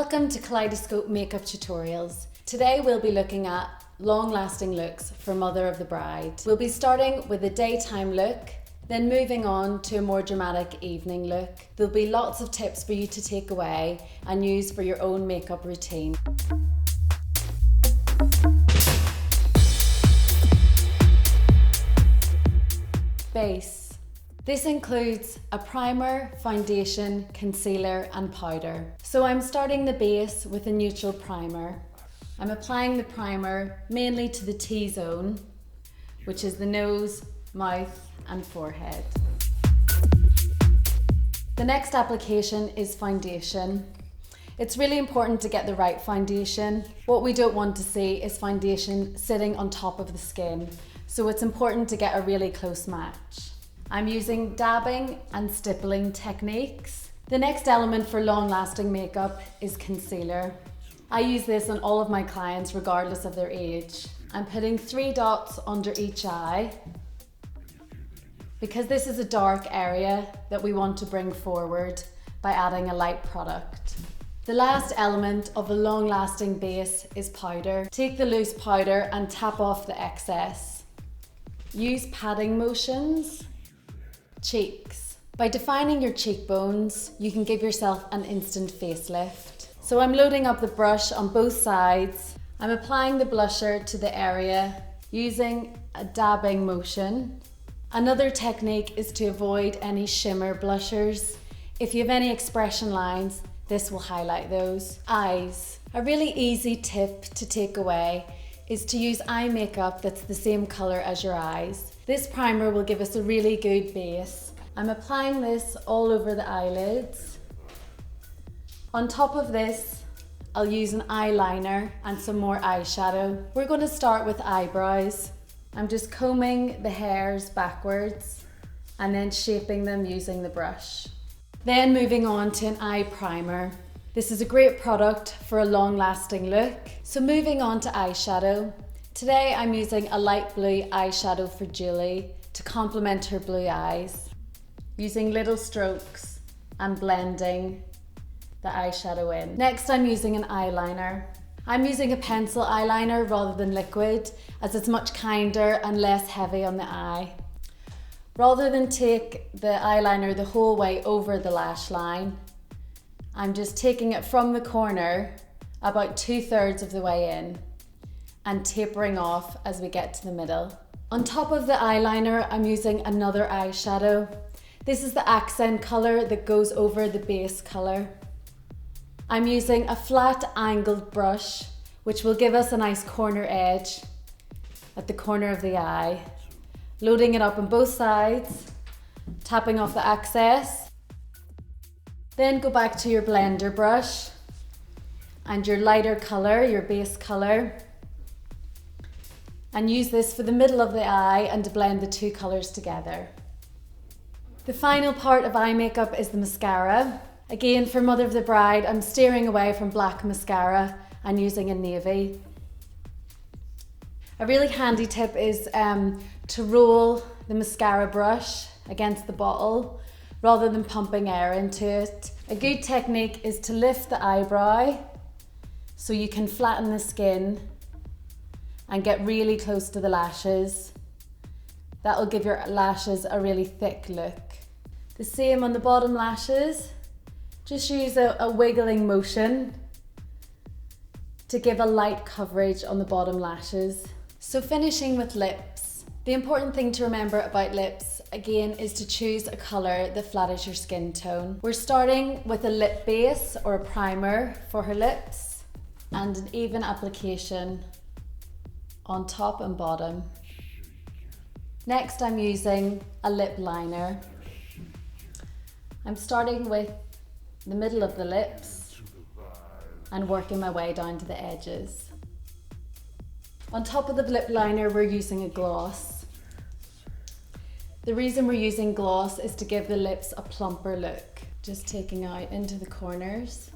Welcome to Kaleidoscope Makeup Tutorials. Today we'll be looking at long-lasting looks for Mother of the Bride. We'll be starting with a daytime look, then moving on to a more dramatic evening look. There'll be lots of tips for you to take away and use for your own makeup routine. Base. This includes a primer, foundation, concealer and powder. So I'm starting the base with a neutral primer. I'm applying the primer mainly to the T-zone, which is the nose, mouth and forehead. The next application is foundation. It's really important to get the right foundation. What we don't want to see is foundation sitting on top of the skin, so it's important to get a really close match. I'm using dabbing and stippling techniques. The next element for long-lasting makeup is concealer. I use this on all of my clients regardless of their age. I'm putting 3 dots under each eye because this is a dark area that we want to bring forward by adding a light product. The last element of a long-lasting base is powder. Take the loose powder and tap off the excess. Use patting motions. Cheeks. By defining your cheekbones, you can give yourself an instant facelift. So I'm loading up the brush on both sides. I'm applying the blusher to the area using a dabbing motion. Another technique is to avoid any shimmer blushers. If you have any expression lines, this will highlight those. Eyes. A really easy tip to take away is to use eye makeup that's the same color as your eyes. This primer will give us a really good base. I'm applying this all over the eyelids. On top of this, I'll use an eyeliner and some more eyeshadow. We're going to start with eyebrows. I'm just combing the hairs backwards and then shaping them using the brush. Then moving on to an eye primer. This is a great product for a long-lasting look. So moving on to eyeshadow. Today I'm using a light blue eyeshadow for Julie to complement her blue eyes. Using little strokes and blending the eyeshadow in. Next I'm using an eyeliner. I'm using a pencil eyeliner rather than liquid as it's much kinder and less heavy on the eye. Rather than take the eyeliner the whole way over the lash line, I'm just taking it from the corner about 2/3 of the way in and tapering off as we get to the middle. On top of the eyeliner, I'm using another eyeshadow. This is the accent color that goes over the base color. I'm using a flat angled brush, which will give us a nice corner edge at the corner of the eye. Loading it up on both sides, tapping off the excess. Then go back to your blender brush and your lighter color, your base color, and use this for the middle of the eye and to blend the two colors together. The final part of eye makeup is the mascara. Again, for Mother of the Bride, I'm steering away from black mascara and using a navy. A really handy tip is to roll the mascara brush against the bottle rather than pumping air into it. A good technique is to lift the eyebrow so you can flatten the skin and get really close to the lashes. That will give your lashes a really thick look. The same on the bottom lashes. Just use a wiggling motion to give a light coverage on the bottom lashes. So finishing with lips. The important thing to remember about lips, again, is to choose a color that flatters your skin tone. We're starting with a lip base or a primer for her lips and an even application on top and bottom. Next, I'm using a lip liner. I'm starting with the middle of the lips and working my way down to the edges. On top of the lip liner, we're using a gloss. The reason we're using gloss is to give the lips a plumper look. Just taking out into the corners.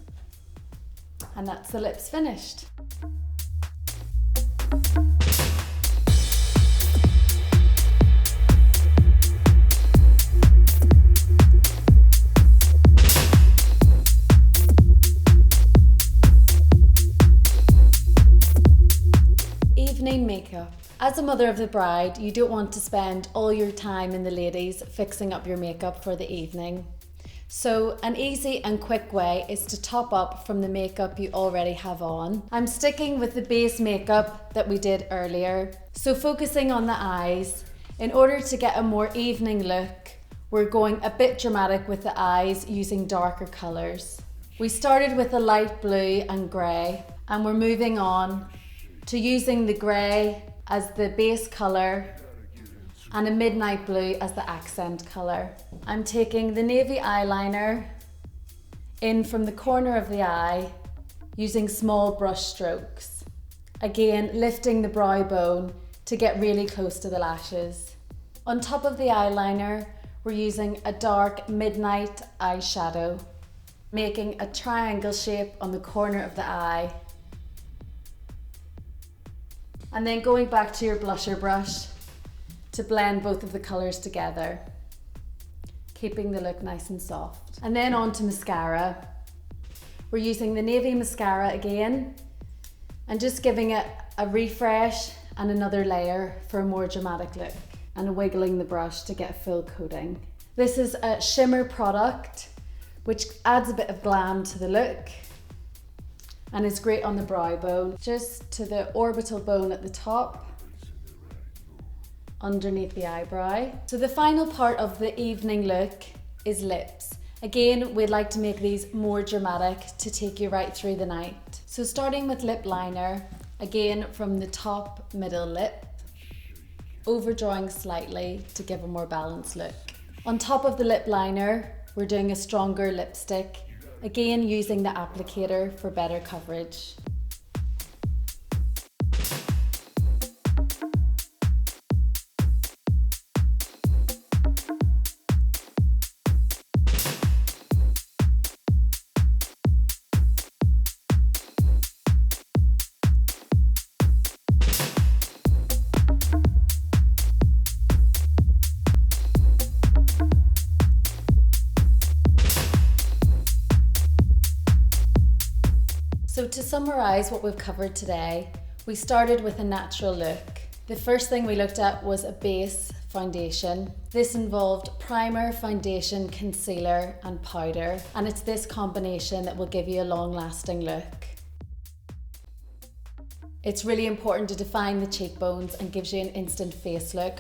And that's the lips finished. evening makeup. As a mother of the bride, you don't want to spend all your time in the ladies fixing up your makeup for the evening. So an easy and quick way is to top up from the makeup you already have on. I'm sticking with the base makeup that we did earlier. So focusing on the eyes, in order to get a more evening look, we're going a bit dramatic with the eyes using darker colours. We started with a light blue and grey, and we're moving on to using the grey as the base colour and a midnight blue as the accent colour. I'm taking the navy eyeliner in from the corner of the eye using small brush strokes. Again, lifting the brow bone to get really close to the lashes. On top of the eyeliner, we're using a dark midnight eyeshadow, making a triangle shape on the corner of the eye. And then going back to your blusher brush to blend both of the colours together, keeping the look nice and soft. And then on to mascara. We're using the navy mascara again and just giving it a refresh and another layer for a more dramatic look, and wiggling the brush to get a full coating. This is a shimmer product which adds a bit of glam to the look and is great on the brow bone, just to the orbital bone at the top, underneath the eyebrow. So the final part of the evening look is lips. Again, we'd like to make these more dramatic to take you right through the night. So starting with lip liner, again from the top middle lip, overdrawing slightly to give a more balanced look. On top of the lip liner, we're doing a stronger lipstick, again using the applicator for better coverage. So to summarise what we've covered today, we started with a natural look. The first thing we looked at was a base foundation. This involved primer, foundation, concealer and powder, and it's this combination that will give you a long-lasting look. It's really important to define the cheekbones and gives you an instant face look.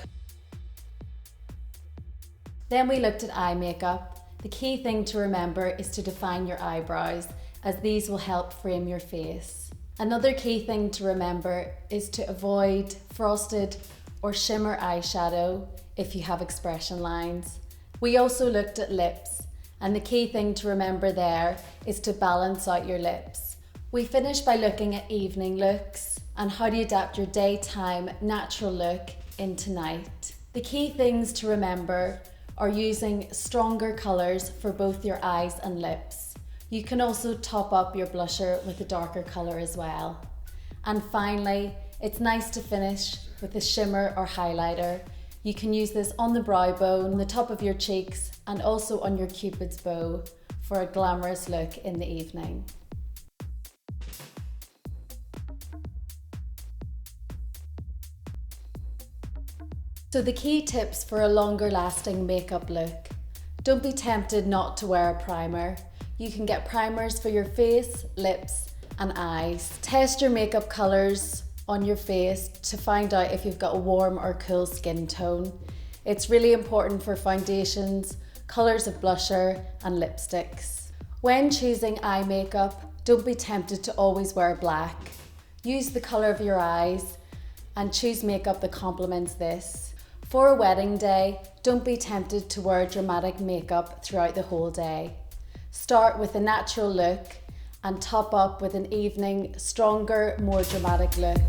Then we looked at eye makeup. The key thing to remember is to define your eyebrows, as these will help frame your face. Another key thing to remember is to avoid frosted or shimmer eyeshadow if you have expression lines. We also looked at lips, and the key thing to remember there is to balance out your lips. We finished by looking at evening looks and how to adapt your daytime natural look into night. The key things to remember are using stronger colours for both your eyes and lips. You can also top up your blusher with a darker colour as well. And finally, it's nice to finish with a shimmer or highlighter. You can use this on the brow bone, the top of your cheeks, and also on your cupid's bow for a glamorous look in the evening. So the key tips for a longer lasting makeup look. Don't be tempted not to wear a primer. You can get primers for your face, lips and eyes. Test your makeup colours on your face to find out if you've got a warm or cool skin tone. It's really important for foundations, colours of blusher and lipsticks. When choosing eye makeup, don't be tempted to always wear black. Use the colour of your eyes and choose makeup that complements this. For a wedding day, don't be tempted to wear dramatic makeup throughout the whole day. Start with a natural look and top up with an evening, stronger, more dramatic look.